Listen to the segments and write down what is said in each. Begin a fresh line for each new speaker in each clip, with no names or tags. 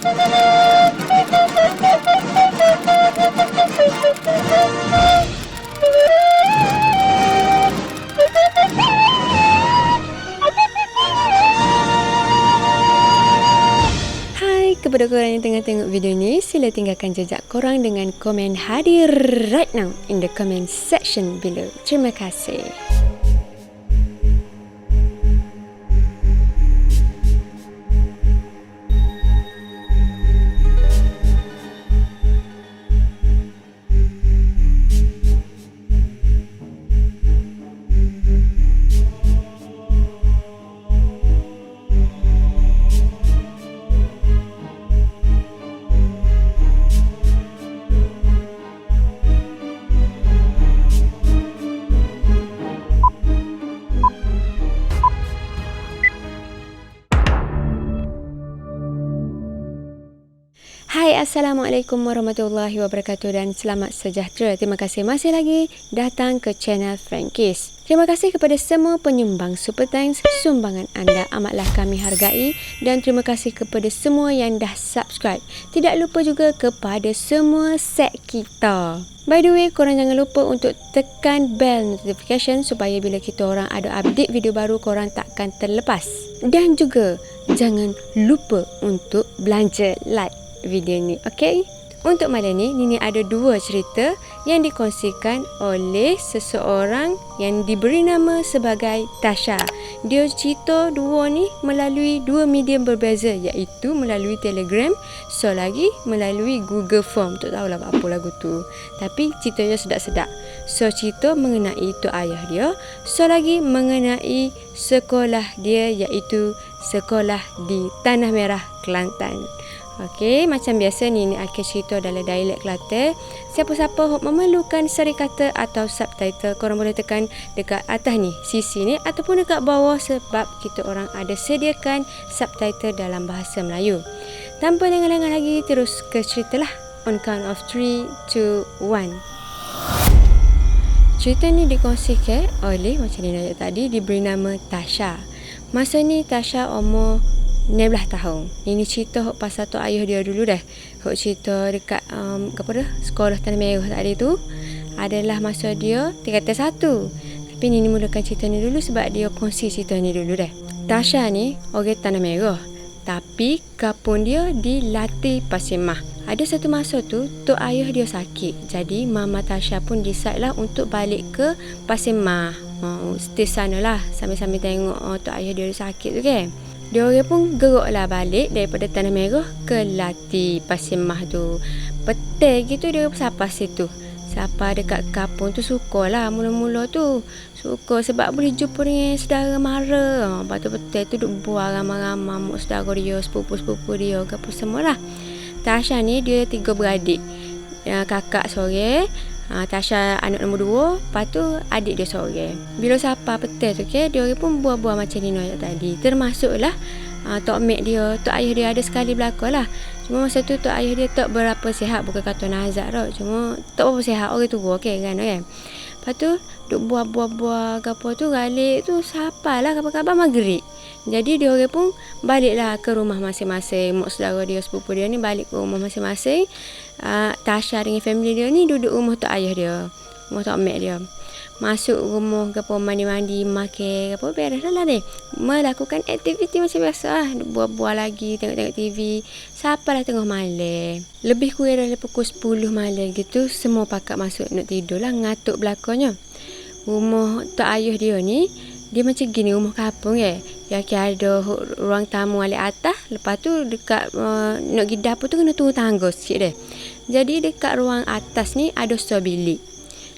Kepada korang yang tengah tengok video ni, sila tinggalkan jejak korang dengan komen hadir right now in the comment section below. Terima kasih. Hai, Assalamualaikum warahmatullahi wabarakatuh dan selamat sejahtera. Terima kasih masih lagi datang ke channel Frankis. Terima kasih kepada semua penyumbang Super Thanks. Sumbangan anda amatlah kami hargai dan terima kasih kepada semua yang dah subscribe. Tidak lupa juga kepada semua set kita. By the way, korang jangan lupa untuk tekan bell notification supaya bila kita orang ada update video baru, korang takkan terlepas. Dan juga jangan lupa untuk belanja like video ni, okey? Untuk malam ni, Nini ada dua cerita yang dikongsikan oleh seseorang yang diberi nama sebagai Tasha. Dia cerita dua ni melalui dua medium berbeza, iaitu melalui Telegram, so lagi melalui Google Form. Tak tahulah apa lagu tu, tapi ceritanya sedap-sedap. So cerita mengenai tok ayah dia, so lagi mengenai sekolah dia, iaitu sekolah di Tanah Merah, Kelantan. Okey, macam biasa ni akan cerita dalam dialek Kelantan. Siapa-siapa yang memerlukan serikata atau subtitle, korang boleh tekan dekat atas ni, sisi ni, ataupun dekat bawah sebab kita orang ada sediakan subtitle dalam bahasa Melayu. Tanpa lengah-lengah lagi, terus ke cerita lah. On count of 3, 2, 1. Cerita ni dikongsikan oleh, macam ni ayat tadi, diberi nama Tasha. Masa ni Tasha umur 16 tahun. Ini cerita hok pasal tok ayah dia dulu dah. Hok cerita dekat sekolah Tanah Merah tadi tu adalah masa dia tingkatan 1. Tapi Nini mulakan cerita ni dulu sebab dia kongsi cerita ni dulu dah. Tasha ni orang Tanah Merah, tapi kampung dia di Latih Pasir Mah. Ada satu masa tu tok ayah dia sakit. Jadi mama Tasha pun decide lah untuk balik ke Pasir Mah. Stay sana lah sambil-sambil tengok tok ayah dia sakit tu kan. Dia orang pun geraklah balik daripada Tanah Merah ke Latih Pasir Mah tu. Petang gitu dia sapa situ. Siapa dekat kampung tu suka lah mula-mula tu. Suka sebab boleh jumpa dengan saudara mara. Lepas tu petang tu duk buat ramai-ramai mak saudara dia, sepupu-sepupu dia, apa semua lah. Tasha ni dia 3 beradik. Kakak seorang, Tasha anak nombor 2, lepas tu adik dia seorang. Bila sapa petang tu dia orang pun buah-buah macam ni ayat tadi. Termasuklah tok mek dia, tok ayah dia ada sekali berlaku lah. Cuma masa tu tok ayah dia tak berapa sihat, bukan kata nazak tau. Cuma tak berapa sihat, orang tua kan. Lepas tu duk buah-buah gapo tu galik tu sapalah khabar-khabar maghrib. Jadi dia orang pun baliklah ke rumah masing-masing. Mak saudara dia, sepupu dia ni balik ke rumah masing-masing. Tasha dengan family dia ni duduk rumah tok ayah dia, rumah tok mek dia. Masuk rumah ke mandi-mandi, makan apa beres lah ni. Melakukan aktiviti macam biasa lah. Buat-buat lagi, tengok-tengok TV. Sapalah tengah malam. Lebih kurang dalam pukul 10 malam gitu, semua pakat masuk nak tidur lah, ngatuk belakangnya. Rumah tok ayah dia ni, dia macam gini rumah kampung ya. Yang ada ruang tamu alik atas. Lepas tu dekat nak pergi dapur tu kena turun tangga sikit deh. Jadi dekat ruang atas ni ada 1 bilik.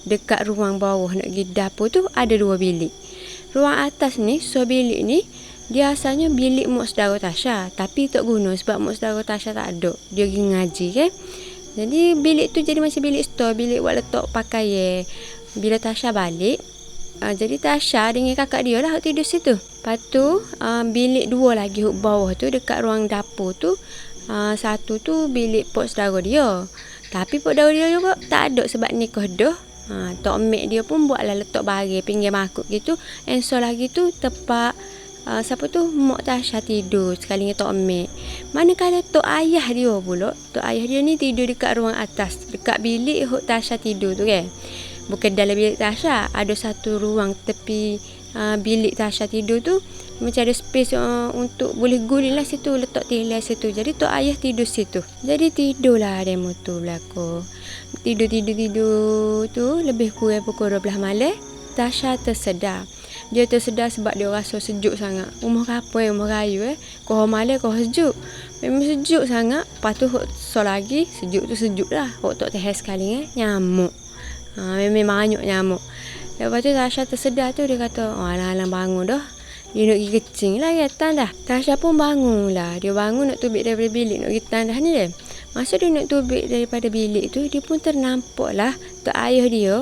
Dekat ruang bawah nak pergi dapur tu ada 2 bilik. Ruang atas ni, 1 bilik ni, dia asalnya bilik mak saudara Tasha. Tapi tak guna sebab mak saudara Tasha tak ada. Dia pergi ngaji kan. Jadi bilik tu jadi macam bilik store, bilik buat letak pakaian. Bila Tasha balik, jadi Tasha dengan kakak dia lah tidur situ. Lepas tu bilik 2 lagi bawah tu dekat ruang dapur tu, satu tu bilik pok saudara dia. Tapi pok saudara dia juga tak ada sebab nikah dah. Tok mek dia pun buatlah letak barang pinggir makuk gitu. And so lagi tu tempat siapa tu, mak Tasha tidur sekali dengan Tok Mek. Manakala tok ayah dia pula, tok ayah dia ni tidur dekat ruang atas, dekat bilik hok Tasha tidur tu kan. Bukan dalam bilik Tasha, ada satu ruang tepi bilik Tasha tidur tu, macam ada space untuk boleh guling lah situ, letak tirai situ. Jadi tok ayah tidur situ. Jadi tidurlah demo tu berlaku. Tidur tu lebih kurang pukul 12 malam. Tasha tersedar. Dia tersedar sebab dia rasa sejuk sangat. Rumah kapal, rumah kayu Kohor malam, kohor sejuk. Memang sejuk sangat. Lepas tu so lagi, sejuk lah. Hok tok teh sekali nyamuk. Memang banyak nyamuk. Lepas tu Tasha tersedar tu, dia kata, alang-alang bangun dah. Dia nak pergi kecing lah kata dah. Tasha pun bangun lah. Dia bangun nak tubik daripada bilik, nak pergi tandas ni dia. Masa dia nak tubik daripada bilik tu, dia pun ternampak lah tok ayah dia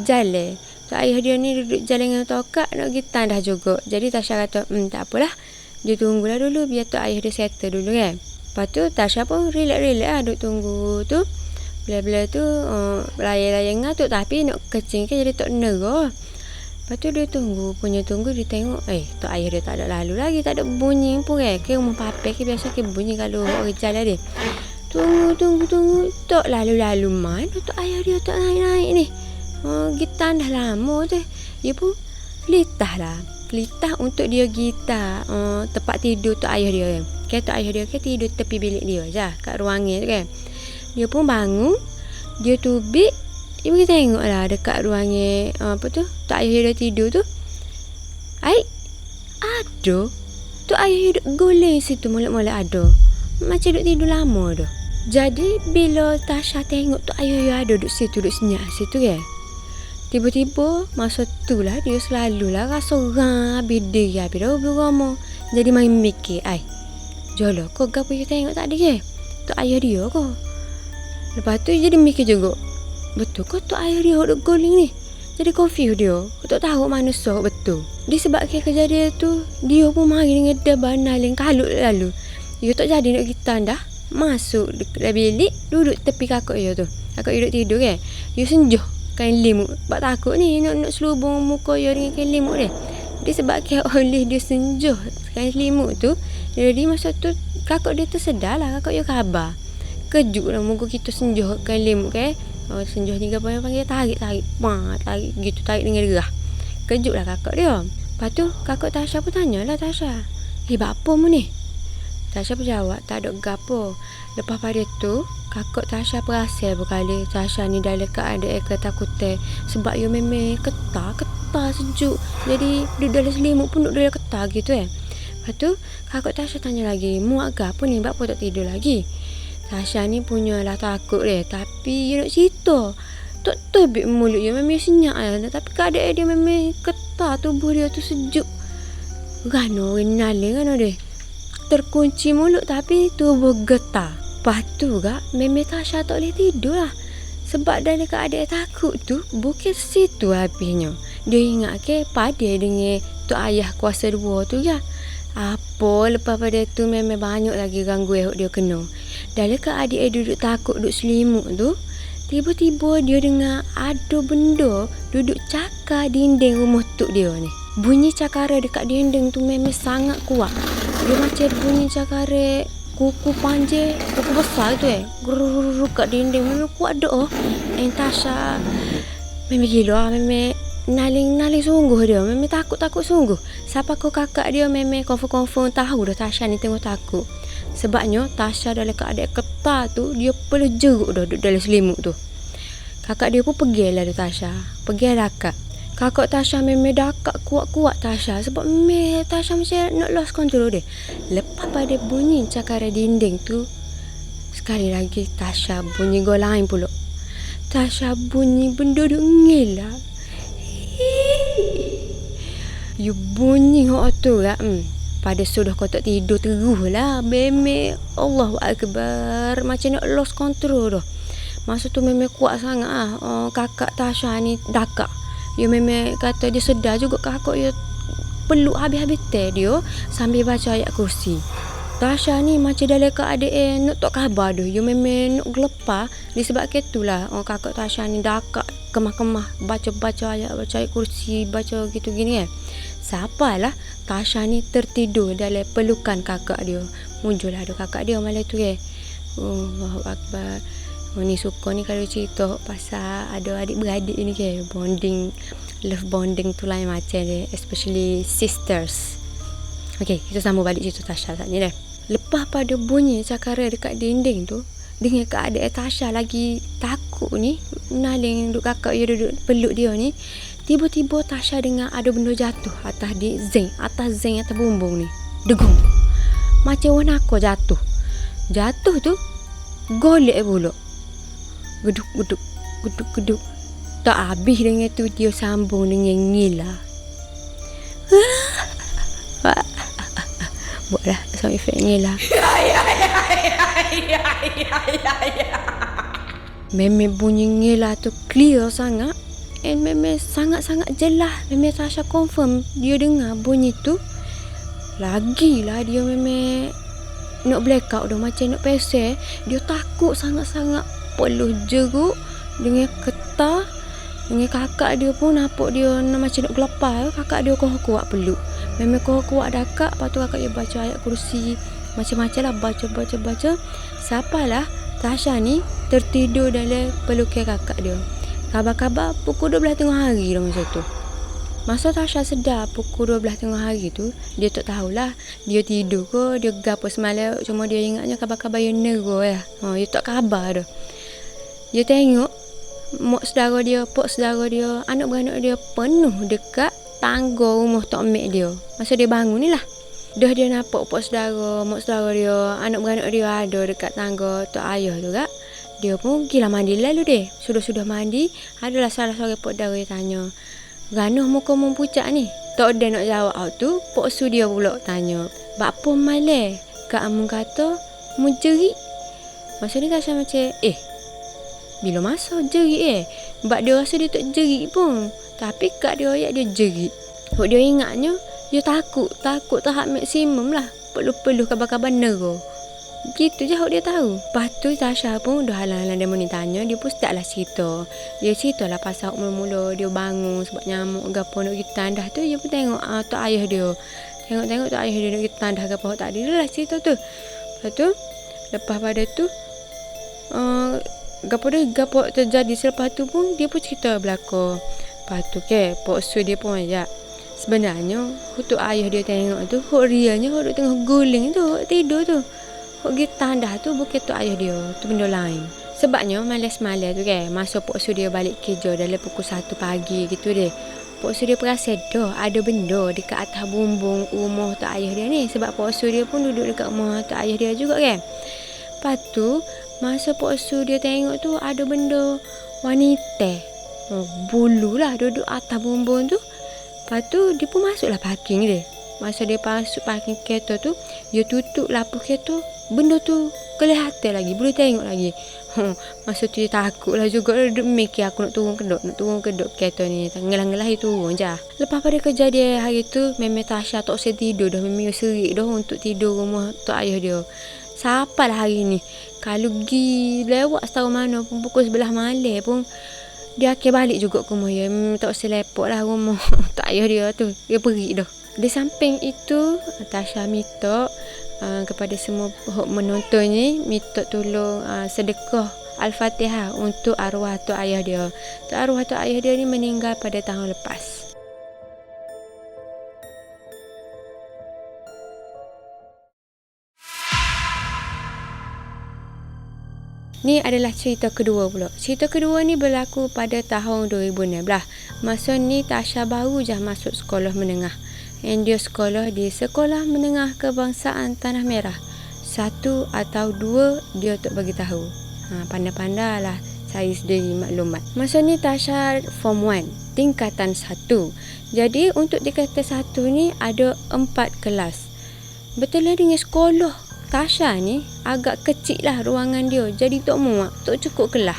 jalan. Tok ayah dia ni duduk jalan dengan tokak nak pergi tandas juga. Jadi Tasha kata, tak apalah. Dia tunggulah dulu biar tok ayah dia settle dulu kan. Lepas tu Tasha pun relax lah duduk tunggu tu. Bila-bila tu layan-layan tu, tapi nak kecing kan jadi tak nera. Lepas tu dia tunggu, dia tengok tok ayah dia tak ada lalu lagi, tak ada bunyi pun kan. Ke rumah papai ke biasa ke bunyi kalau orang jalan dia. Tunggu, tak lalu-lalu mana tok ayah dia tak naik-naik ni. Gitar dah lama tu. Dia pun kelitah untuk dia gitar tempat tidur tok ayah dia kan. Tok ayah dia kan tidur tepi bilik dia je kat ruangnya tu kan. Dia pun bangun, dia tubik. Dia pergi tengok lah dekat ruangnya tok ayah dia tidur tu. Ada tok ayah dia goleng situ, molek-molek ada. Macam duduk tidur lama dah. Jadi bila Tasha tengok tok ayah dia ada duduk situ, duduk senyap situ kan. Tiba-tiba masa tu lah dia selalulah rasa orang habis dia habis dah berama. Jadi main mikir, jolo kau gapo you tengok tadi ke? Tok ayah dia ke? Lepas tu jadi mikir juga, betul ke tok ayah dia duduk goleng ni? Jadi confused dia. Tak tahu mana sok betul. Disebabkan kejadian tu, dia pun mari dengan deban naling kalut lalu. Dia tak jadi nak pergi tandas. Masuk dalam bilik, duduk tepi kakak dia tu. Kakak dia duduk tidur kan. Dia senjuh kain limut. Sebab takut ni nak selubung muka dia dengan kain limut dia. Disebabkan oleh dia senjuh kain limut tu, jadi masa tu kakak dia tersedar lah. Kakak dia khabar. Kejut lah muka kita senjuh kain limut kan. Senjuh 3 panggil tarik gitu, tarik dengan gerah. Kejut lah kakak dia. Lepas tu kakak Tasha pun tanyalah Tasha, apa mu ni? Tasha pun jawab, tak ada gapo. Lepas pada tu kakak Tasha perasan berkali Tasha ni dalam keadaan ketakutan. Sebab dia memang ketar sejuk. Jadi duduk dalam selimut pun duduk dalam ketar gitu kan. Lepas tu kakak Tasha tanya lagi, mu agak apa ni? Apa tak tidur lagi? Tasha ni punyalah takut dia. Tapi dia nak cerita. Tak tebik mulut dia memang senyap lah. Tapi keadaan dia memang ketar. Tubuh dia tu sejuk. Gano kenalin kan dia. Terkunci mulut tapi tubuh getar. Lepas tu kak, memang Tasha tak boleh tidur lah. Sebab dalam keadaan takut tu, bukan situ habisnya. Dia ingat ke pada dengan tok ayah kuasa 2 tu kan. Apa lepas pada tu memang banyak lagi gangguan dia kena. Dalam keadaan dia duduk takut, duduk selimut tu, tiba-tiba dia dengar ada benda duduk cakar dinding rumah tok dia ni. Bunyi cakara dekat dinding tu memang sangat kuat. Dia macam bunyi cakara kuku panjang, kuku besar tu gurur kat dinding. Memang kuat dah. Tasha memang gila, memang naling sungguh dia. Memang takut sungguh. Siapa kau kakak dia memang confirm tahu dah Tasha ni tengok takut. Sebabnya Tasha dalam keadaan ketar tu, dia perlu jeruk dah duduk dalam selimut tu. Kakak dia pun pergilah tu Tasha. Pergilah kakak Tasha memang dakak kuat-kuat Tasha. Sebab memang Tasha macam nak lost control dia. Lepas pada bunyi cakara dinding tu, sekali lagi Tasha bunyi gol lain pula. Tasha bunyi benda duk ngelah. You bunyi hok tu lah. Pada sudah kau tak tidur terus lah. Memang Allahu Akbar. Macam nak lost control dah. Masa tu memang kuat sangat lah. Kakak Tasha ni dakak. Dia memang kata dia sedar juga kakak dia peluk habis-habis teh dia sambil baca ayat kursi. Tasha ni macam dalam keadaan nak tak khabar dah. Dia memang nak gelepar. Disebabkan itulah kakak Tasha ni dakak kemah-kemah, baca ayat kursi, baca gitu gini kan. Sapalah Tasha ni tertidur dalam pelukan kakak dia. Muncullah ada kakak dia malam tu kan. Allahu Akbar. Ni suka ni kalau cerita pasal ada adik-beradik ni kan, bonding, love bonding tu lain macam dia, especially sisters. Okay, kita sambung balik cerita Tasha saat ni dah. Lepas pada bunyi cakara dekat dinding tu, dengan keadaan Tasha lagi takut ni, naling duduk kakak dia duduk peluk dia ni, tiba-tiba Tasha dengar ada benda jatuh atas zinc, atas bumbung ni. Degung. Macam warna aku jatuh. Jatuh tu golek pula. Geduk. Tak habis dengan tu dia sambung dengan ngila. Buatlah sound effect ngila. Memang bunyi ngila tu clear sangat. And memang sangat-sangat jelas. Memang Tasha confirm dia dengar bunyi tu. Lagilah dia memang nak blackout dah, macam nak pesel. Dia takut sangat-sangat. Peluh jeruk dengan ketah. Dengan kakak dia pun nampak dia macam nak gelepar. Kakak dia kuat peluk. Memang kuat dekat. Lepas tu kakak dia baca ayat kursi. Macam-macam lah baca. Sapalah Tasha ni tertidur dalam pelukan kakak dia. Khabar-khabar pukul 12 tengah hari dah masa tu. Masa Tasha sedar pukul 12 tengah hari tu, dia tak tahulah dia tidur ke, dia gapo semalam. Cuma dia ingatnya khabar-khabar yang nero lah. Dia tak khabar dah. Dia tengok mak saudara dia, pak saudara dia, anak beranak dia penuh dekat tangga rumah tok mek dia. Masa dia bangun ni lah. Dah dia nampak pak saudara, mak saudara dia, anak beranak dia ada dekat tangga tok ayah tu kak. Dia pun gila mandi lalu deh. Sudah mandi, adalah salah seorang pak saudara dia tanya, "Ganoh muka mu pucat ni?" Tak ada nak jawab tu, pak su dia pula tanya, "Bapa malam kak amun kata mu jerit?" Masa ni Tasha macam, bila masa jerit sebab dia rasa dia tak jerit pun. Tapi kat dia ayat dia jerit. Sebab dia ingatnya dia takut tahap maksimum lah. Perlu khabar-khabar nero. Gitu je dia tahu. Lepas tu Tasha pun dah halang-halang dia ni tanya. Dia pun start lah cerita. Dia cerita lah pasal mula-mula dia bangun sebab nyamuk gapo nak pergi tandah tu. Dia pun tengok tok ayah dia. Tengok tok ayah dia nak pergi tandah gapo tak ada lah cerita tu. Lepas tu lepas pada tu gapo terjadi selepas tu pun dia pun cerita belakang. Lepas tu pak su dia pun ajak. Sebenarnya tok ayah dia tengok tu hok rianya hok duk tengah guling tu, hok tidur tu. Hok pergi tandah tu bukan tok ayah dia, tu benda lain. Sebabnya malam tu masa pak su dia balik kerja dalam pukul 1 pagi gitu deh. Pak su dia perasan dah ada benda dekat atas bumbung rumah tok ayah dia ni, sebab pak su dia pun duduk dekat rumah tok ayah dia juga kan. Lepas tu masa pak su dia tengok tu ada benda wanita bulu lah duduk atas bumbung tu. Lepas tu dia pun masuklah parking dia. Masa dia masuk parking kereta tu, dia tutup lampu kereta. Benda tu kelihatan lagi, boleh tengok lagi. Masa tu dia takut lah juga. Dia mikir aku nak turun kedok kereta ni. Ngelah-ngelah dia turun je. Lepas pada kejadian hari tu, memang Tasha tak usah tidur dah. Memang serik dah untuk tidur rumah tok ayah dia. Sapalah hari ni, kalau pergi lewat setahu mana pun pukul 11 malam pun, dia akan balik juga ke rumah dia. Tak usah lepok lah rumah tok ayah dia tu. Dia pergi dah. Di samping itu, Tasha minta kepada semua menonton ni, minta tolong sedekah Al-Fatihah untuk arwah tok ayah dia. Arwah tok ayah dia ni meninggal pada tahun lepas. Ni adalah cerita kedua pula. Cerita kedua ni berlaku pada tahun 2016. Masa ni Tasha baru je masuk sekolah menengah. And dia sekolah di Sekolah Menengah Kebangsaan Tanah Merah. 1 atau 2 dia tak bagi tahu. Pandai-pandai lah saya sendiri maklumat. Masa ni Tasha form 1, tingkatan 1. Jadi untuk tingkatan 1 ni ada 4 kelas. Betul lah dengan sekolah Tasha ni agak kecil lah ruangan dia. Jadi tak muat, tak cukup kelas.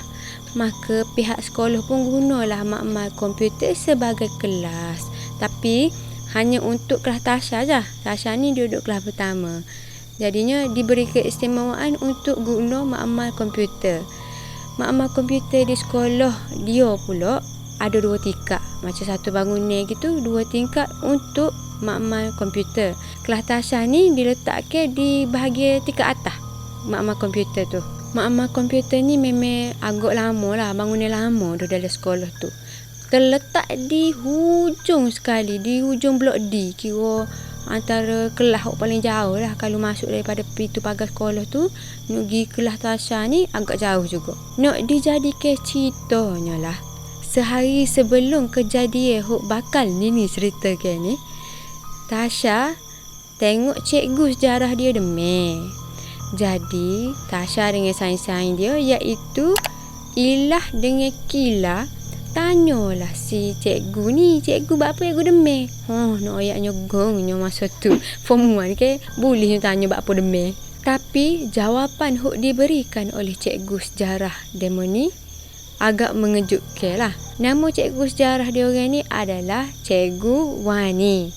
Maka pihak sekolah pun gunalah makmal komputer sebagai kelas. Tapi hanya untuk kelas Tasha je. Tasha ni duduk kelas pertama. Jadinya diberi keistimewaan untuk guna makmal komputer. mak komputer di sekolah dia pula ada 2 tingkat. Macam satu bangunan gitu, 2 tingkat untuk mak komputer. Kelas Tasha ni diletakkan di bahagian tingkat atas mak komputer tu. Mak komputer ni memang agak lama lah, bangunan lama dah dalam sekolah tu. Terletak di hujung sekali, di hujung blok D. Kira antara kelas yang paling jauh lah. Kalau masuk daripada pintu pagar sekolah tu, nak pergi kelas Tasha ni agak jauh juga. Nak dijadikan ceritanya lah, sehari sebelum kejadian hok bakal Nini ceritakan ni, Tasha tengok cikgu sejarah dia demam. Jadi Tasha dengan sains-sains dia, iaitu Ilah dengan Kila, tanyalah si cikgu ni, cikgu buat apa cikgu demam? Nak ayaknya gongnya masa tu. Form 1 ke, boleh tanya buat apa demam. Tapi jawapan hok diberikan oleh cikgu sejarah demo ni agak mengejutkan lah. Nama cikgu sejarah dia orang ni adalah Cikgu Wani.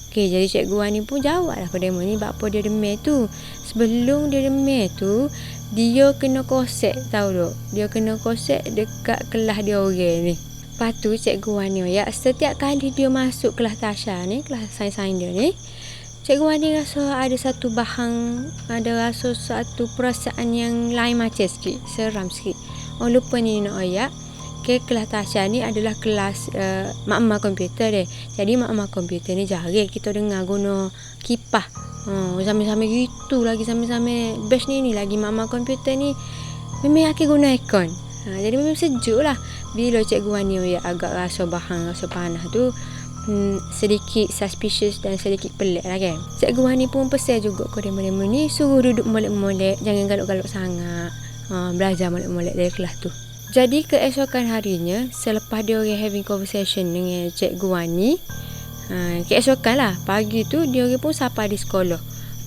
Okey, jadi Cikgu Wani pun jawab lah pada demo ni buat apa dia demam tu. Sebelum dia demam tu, dia kena kosek, tahu tak? Dia kena kosek dekat kelas dia orang ni. Lepas tu Cikgu Wani setiap kali dia masuk kelas Tasha ni, kelas sains-sains dia ni, Cikgu Wani rasa ada satu rasa satu perasaan yang lain macam sikit, seram sikit. Lupa ni nak ayat. Okay, kelas Tasha ni adalah kelas mak komputer dia. Jadi mak komputer ni jarang kita dengar guna kipas. Sambil-sambil gitu lagi, sambil-sambil bash ni lagi mak komputer ni memang akan guna aircon. Jadi memang sejuk lah. Bila Cikgu Wani agak rasa panas tu, sedikit suspicious dan sedikit pelik lah kan. Cikgu Wani pun pesan juga ke demo-demo ni, suruh duduk molek-molek, jangan galak-galak sangat. Belajar molek-molek dari kelas tu. Jadi keesokan harinya, selepas dia orang having conversation dengan Cikgu Wani, keesokan lah, pagi tu dia orang pun sapa di sekolah.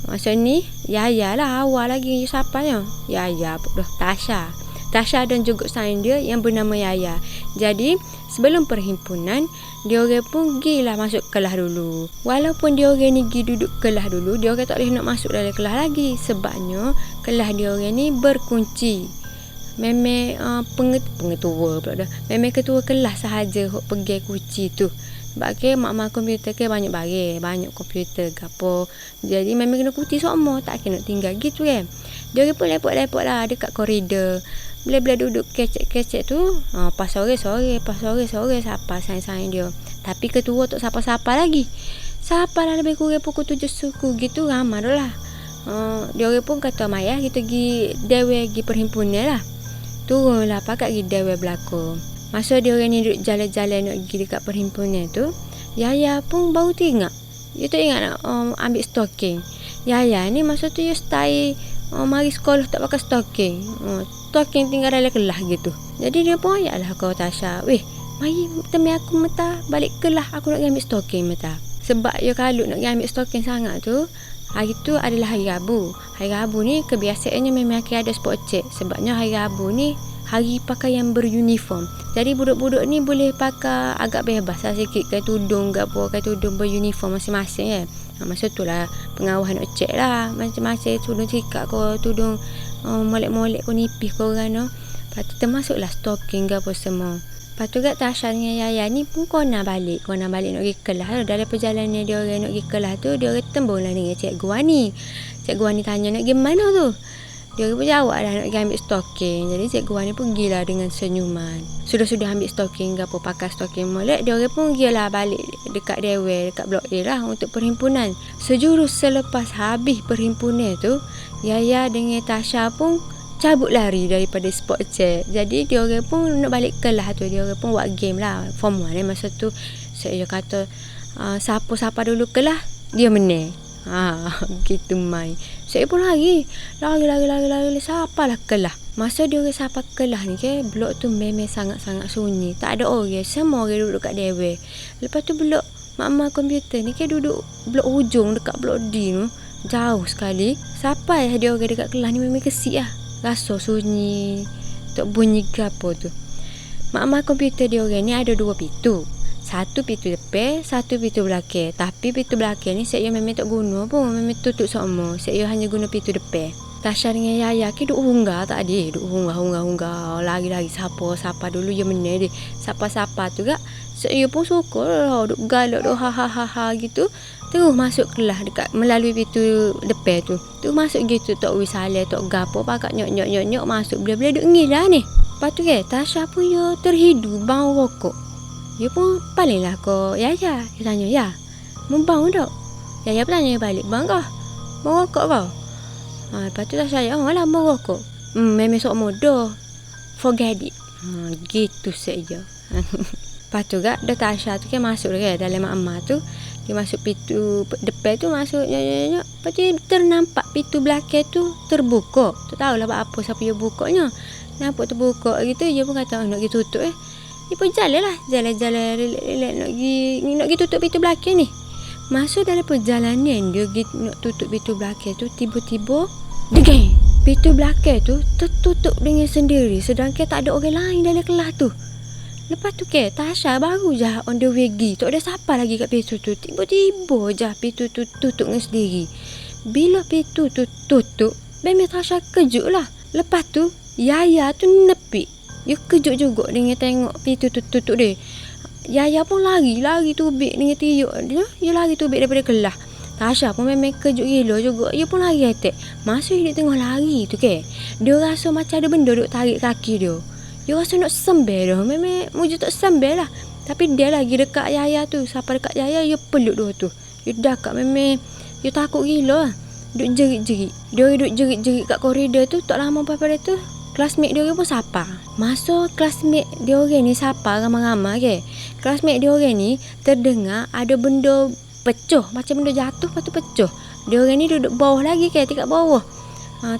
Masa ni Yaya lah awal lagi sapanya. Yaya dah Tasha dan juga sains dia yang bernama Yaya. Jadi sebelum perhimpunan, dia orang pun pergilah masuk kelas dulu. Walaupun dia orang ni pergi duduk kelas dulu, dia orang tak boleh nak masuk dalam kelas lagi. Sebabnya kelas dia orang ni berkunci. Memang pengetua pula dah. Memang ketua kelas sahaja hok pergi kunci tu. Sebab ke mak komputer ke banyak banyak komputer ke apa. Jadi memang kena kunci semua, tak kena tinggal gitu kan. Dia orang pun lepot-lepot lah dekat koridor. Bila duduk kecek-kecek tu, pas sore sapa sains-sains dia. Tapi ketua tak sapa-sapa lagi. Sapa lah lebih kurang pukul 7 suku gitu, ramai dah lah. Dia orang pun kata Maya kita pergi dewan pergi perhimpunan lah. Turunlah pakat pergi dewan belakang. Masa dia orang ni duduk jalan-jalan nak pergi dekat perhimpunan tu, Yaya pun baru teringat. Dia tak ingat nak ambil stocking. Yaya ni masa tu dia style mari sekolah tak pakai stocking. Stocking tinggal dalam kelas gitu. Jadi dia pun ayatlah kau Tasha, weh, mari temui aku meta balik kelas, aku nak ambil stocking meta. Sebab dia kalau nak ambil stocking sangat tu, hari tu adalah hari Rabu. Hari Rabu ni kebiasaannya memang akan ada spot check. Sebabnya hari Rabu ni hari pakaian beruniform. Jadi budak-budak ni boleh pakai agak bebas lah sikit, kain tudung ke apa, kain tudung beruniform masing-masing kan. Masa tu lah pengawal nak check lah macam-macam tudung cikak ke, tudung molek-molek ke, nipis ke orang tu. Lepas tu termasuklah stocking ke apa semua. Lepas tu kat Tasha dengan Yaya ni pun kona balik nak pergi kelas. Dalam perjalanan dia orang nak pergi kelas tu, dia orang tembung lah dengan Cikgu Wani. Cikgu Wani tanya nak pergi mana tu. Dia orang pun jawab lah nak pergi ambil stocking. Jadi Cikgu Wani pun pergilah dengan senyuman. Sudah ambil stocking ke apa, pakai stocking molek, dia orang pun pergilah balik dekat dewan, dekat blok A lah untuk perhimpunan. Sejurus selepas habis perhimpunan tu, Yaya dengan Tasha pun cabut lari daripada spot check. Jadi dia orang pun nak balik kelas tu. Dia orang pun buat game lah. Form 1 masa tu. Saya kata siapa dulu kelas, dia menang. Gitu main. Saya pun lari sapalah kelas. Masa dia orang sapa kelas ni ke, blok tu memang sangat-sangat sunyi. Tak ada orang, semua orang duduk kat dewan. Lepas tu blok mak komputer ni ke duduk blok hujung dekat blok D tu. Jauh sekali. Sampai dia orang dekat kelas ni memang kesik lah. Rasa sunyi, tak bunyi ke apa tu. Mak komputer dia orang ni ada 2 pintu. Satu pintu depan, satu pintu belakang. Tapi pintu belakang ni saya memang tak guna pun, memang tutup semua. Saya hanya guna pintu depan. Tasha dengan Yaya ke duk hunggah tadi, duk hunggah lagi sapa dulu je meneh deh. Sapa tu gak saya pun suka lah duk galak duk ha gitu. Terus masuk kelas dekat melalui pintu depan tu. Terus masuk gitu tok wisale tok gapo pakak nyok masuk bila-bila duk ngilah ni. Lepas tu ke Tasha pun yo terhidu bau rokok. Dia pun palinglah ke Yaya. Dia tanya, "Ya, mau bau tak?" Yaya pun tanya balik, "Bang kah? Mau rokok kau?" Lepas tu Tasha cakap, "Oh lah, mau rokok." Memang sok muda. Forget it. Gitu saja. Lepas tu kak, dah Tasha tu kan masuk ke dalam mak tu. Dia masuk pintu depan tu masuk nyok. Lepas tu ternampak pintu belakang tu terbuka. Tu tahulah apa siapa yang bukanya. Nampak terbuka gitu, dia pun kata nak pergi tutup Dia pun jalan relax nak pergi tutup pintu belakang ni. Masuk dalam perjalanan dia nak tutup pintu belakang tu, tiba-tiba degeng, pintu belakang tu tertutup dengan sendiri sedangkan tak ada orang lain dalam kelas tu. Lepas tu ke Tasha baru je on the way pergi, tak ada siapa lagi kat pintu tu. Tiba-tiba je pintu tu tutup dengan sendiri. Bila pintu tu tutup, memang Tasha kejut lah. Lepas tu Yaya tu nepik. Dia kejut juga dengan tengok pintu tu tutup dia. Yaya pun lari tubik dengan tiuk dia lari tubik daripada kelas. Tasha pun memang kejut gila juga. Dia pun lari atek. Masa dia tengah lari tu ke, dia rasa macam ada benda duk tarik kaki dia. Dia rasa nak sembel dah. Memang muju tak sembel lah. Tapi dia lagi dekat Yaya tu. Siapa dekat Yaya, dia peluk dia tu. Dia dekat memang dia takut gila lah. Duk jerit-jerit. Dia duk jerit-jerit kat koridor tu. Tak lama pada tu classmate dia pun sapa. Masa classmate dia orang ni sapa ramai-ramai ke, classmate dia orang ni terdengar ada benda pecah, macam benda jatuh lepas tu pecah. Dia orang ni duduk bawah lagi ke, tingkat bawah.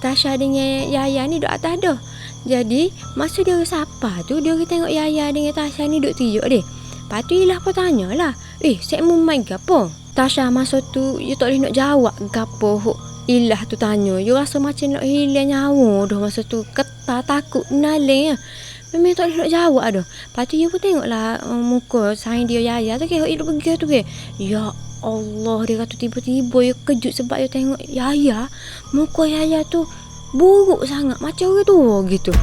Tasha dengan Yaya ni duduk atas dah. Jadi masa dia sapa tu, dia orang tengok Yaya dengan Tasha ni duduk tiuk dia. Lepas tu Ilah pun tanyalah, "Saya mau main gapo?" Tasha masa tu dia tak boleh nak jawab gapo Ilah tu tanya. Dia rasa macam nak hilang nyawa dah masa tu. Ketar takut naling lah. Memang tak boleh nak jawab dah. Lepas tu dia pun tengoklah muka saing dia Yaya tu ke. Ilah pergi tu ke. Ya Allah, dia kata tiba-tiba dia kejut sebab dia tengok Yaya. Muka Yaya tu buruk sangat. Macam orang tua gitu.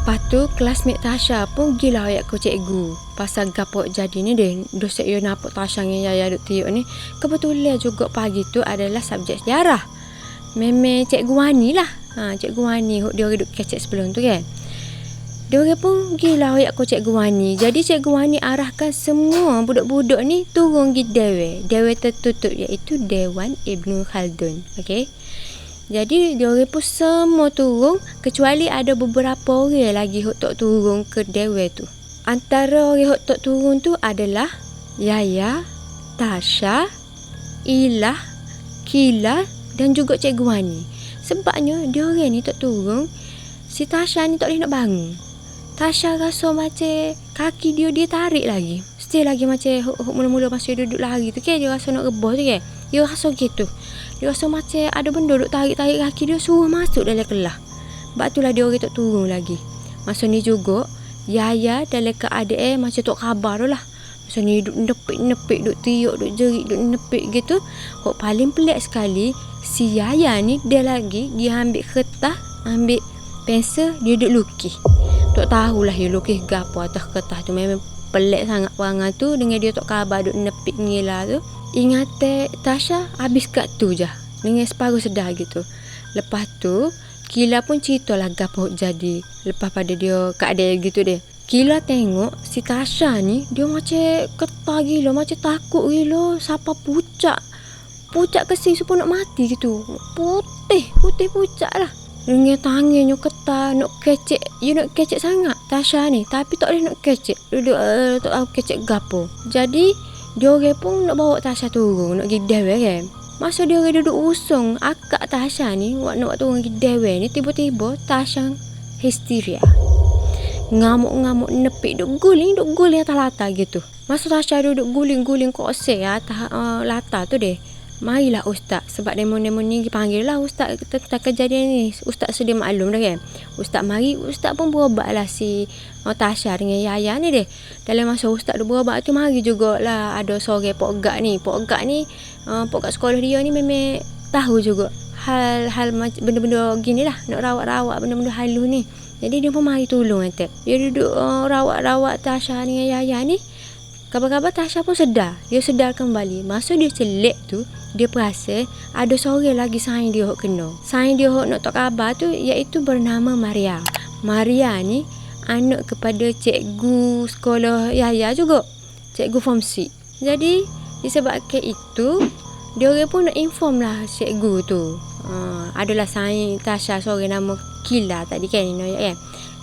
Lepas tu classmate Tasha pun gila ayat ke cikgu pasal gapo jadi ni dia. Dosa dia nampak Tasha dengan Yaya duk tiuk ni. Kebetulan juga pagi tu adalah subjek sejarah. Memang cikgu Wani lah. Cikgu Wani dia duk kecek sebelum tu kan. Dia orang pun gila ayat ke cikgu Wani. Jadi cikgu Wani arahkan semua budak-budak ni turun pergi dewan tertutup iaitu Dewan Ibnu Khaldun. Okey. Jadi dia orang pun semua turun kecuali ada beberapa orang lagi hok tak turun ke dewan tu. Antara orang hok tak turun tu adalah Yaya, Tasha, Ilah, Kila dan juga Cikgu Wani. Sebabnya dia orang ni tak turun, si Tasha ni tak boleh nak bangun. Tasha rasa macam kaki dia tarik lagi. Still lagi macam mula-mula masa dia duduk lari tu ke, dia rasa nak rebah tu ke. Dia rasa gitu. Dia rasa macam ada benda duk tarik-tarik kaki dia, suruh masuk dalam kelas. Sebab itulah dia orang tak turun lagi. Masa ni juga Yaya dalam keadaan macam tak khabar tu lah. Masa ni duk nepik, duk tiuk, duk jerit, duk nepik gitu. Kok paling pelik sekali, si Yaya ni dia ambil kertas, ambil pensel, dia duk lukis. Tak tahulah dia lukis gapo atas kertas tu. Memang pelik sangat perangai tu dengan dia tak khabar duk nepik ngila tu. Ingat Tasha habis kat tu je dengan separuh sedar gitu. Lepas tu Kila pun ceritalah gapo jadi lepas pada dia keadaan gitu dia. Kila tengok si Tasha ni dia macam ketar gila, macam takut gila, siapa pucat kesing supaya nak mati gitu. Putih pucat lah. Dengan tangannya ketar nak kecek sangat Tasha ni, tapi tak boleh nak kecek. Duduk tak tahu kecek gapo. Jadi dia orang pun nak bawa Tasha turun, nak pergi dewan kan. Masa dia orang duduk usung akak Tasha ni, nak turun pergi dewan ni, tiba-tiba Tasha histeria. Ngamuk-ngamuk nepik, duk guling atas latar gitu. Masa Tasha duduk guling-guling kursi atas latar tu deh. Marilah ustaz, sebab demo ni dipanggil lah ustaz tentang kejadian ni. Ustaz sedia maklum dah kan. Ustaz mari, ustaz pun berobat lah si Tasha dengan Yaya ni deh. Dalam masa ustaz tu berobat tu, mari jugalah ada seorang Pok Gak ni. Pok Gak sekolah dia ni memang tahu juga hal benda-benda gini lah, nak rawat-rawat benda-benda halus ni. Jadi dia pun mari tolong kata. Dia duduk rawat-rawat Tasha dengan Yaya ni. Khabar-khabar Tasha pun sedar. Dia sedar kembali. Masa dia selek tu, dia perasan ada seorang lagi saing dia hok kena. Saing dia hok nak tak khabar tu iaitu bernama Maria. Maria ni anak kepada cikgu sekolah Yaya juga. Cikgu form 6. Jadi disebabkan itu, dia orang pun nak inform lah cikgu tu. Adalah saing Tasha seorang nama Kila tadi kan.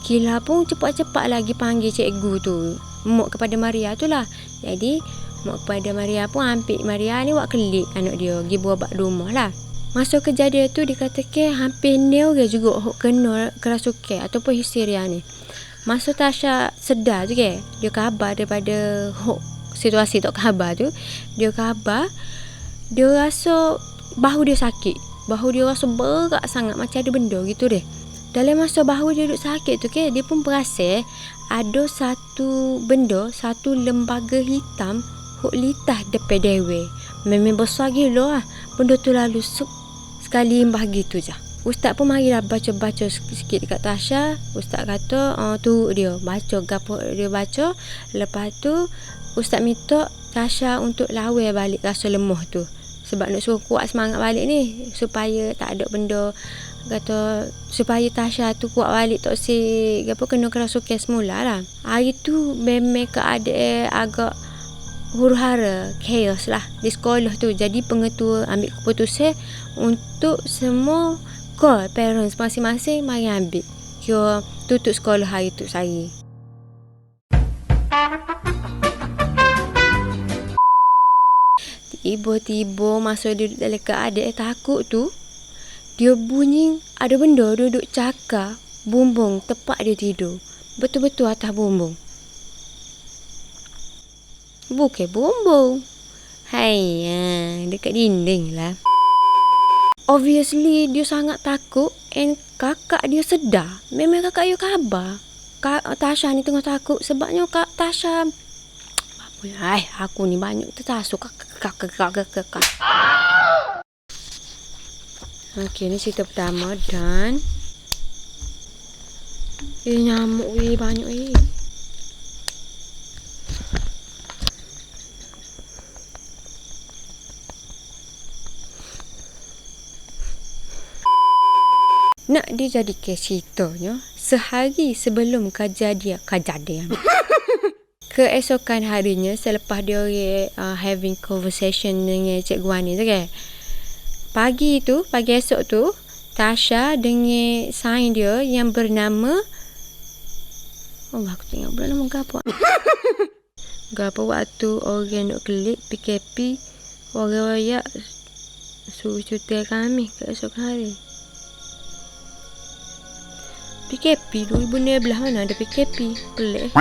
Kila pun cepat-cepat lagi panggil cikgu tu. Mak kepada Maria tu lah. Jadi mak kepada Maria pun ambil Maria ni buat kelik anak dia. Pergi buat rumah lah. Masa kejadian tu dikatakan hampir ni orang juga kena kerasukan ataupun histeria ni. Masa Tasha sedar tu ke, dia khabar daripada situasi tak khabar tu. Dia khabar, dia rasa bahu dia sakit. Bahu dia rasa berat sangat macam ada benda gitu deh. Dalam masa bahu dia duduk sakit tu ke, dia pun perasan ada satu benda, satu lembaga hitam hok litah depan dewe. Memang besar gila lah. Benda tu lalu sekali imbah gitu je. Ustaz pun marilah baca-baca sikit dekat Tasha. Ustaz kata turut dia baca gapo dia baca. Lepas tu Ustaz minta Tasha untuk lawan balik rasa lemah tu. Sebab nak suruh kuat semangat balik ni supaya tak ada benda, kata supaya Tasha tu kuat balik tak si apa kena kerasukan semula lah. Hari tu memang keadaan agak huru-hara, chaos lah di sekolah tu. Jadi pengetua ambil keputusan untuk semua call parents masing-masing mari ambil kira tutup sekolah hari tu sehari. Tiba-tiba masa dia duduk dalam keadaan takut tu, dia bunyi ada benda duduk cakar bumbung tepat dia tidur. Betul-betul atas bumbung. Bukan bumbung. Hai, dekat dinding lah. Obviously dia sangat takut and kakak dia sedar. Memang kakak dia khabar. Tasha ni tengah takut sebabnya Kak Tasha aku ni banyak tertasuk kakak. Okey, ni cerita pertama dan nyamuk banyak nak dijadikan ceritanya sehari sebelum kejadian keesokan harinya selepas dia having conversation dengan Cikgu Wani tu kan, pagi esok tu Tasha dengan saing dia yang bernama aku tengok bernama gapo waktu orang nak klik PKP orang royak suruh cuti kami keesokan hari. PKP 2019 mana ada PKP pelik.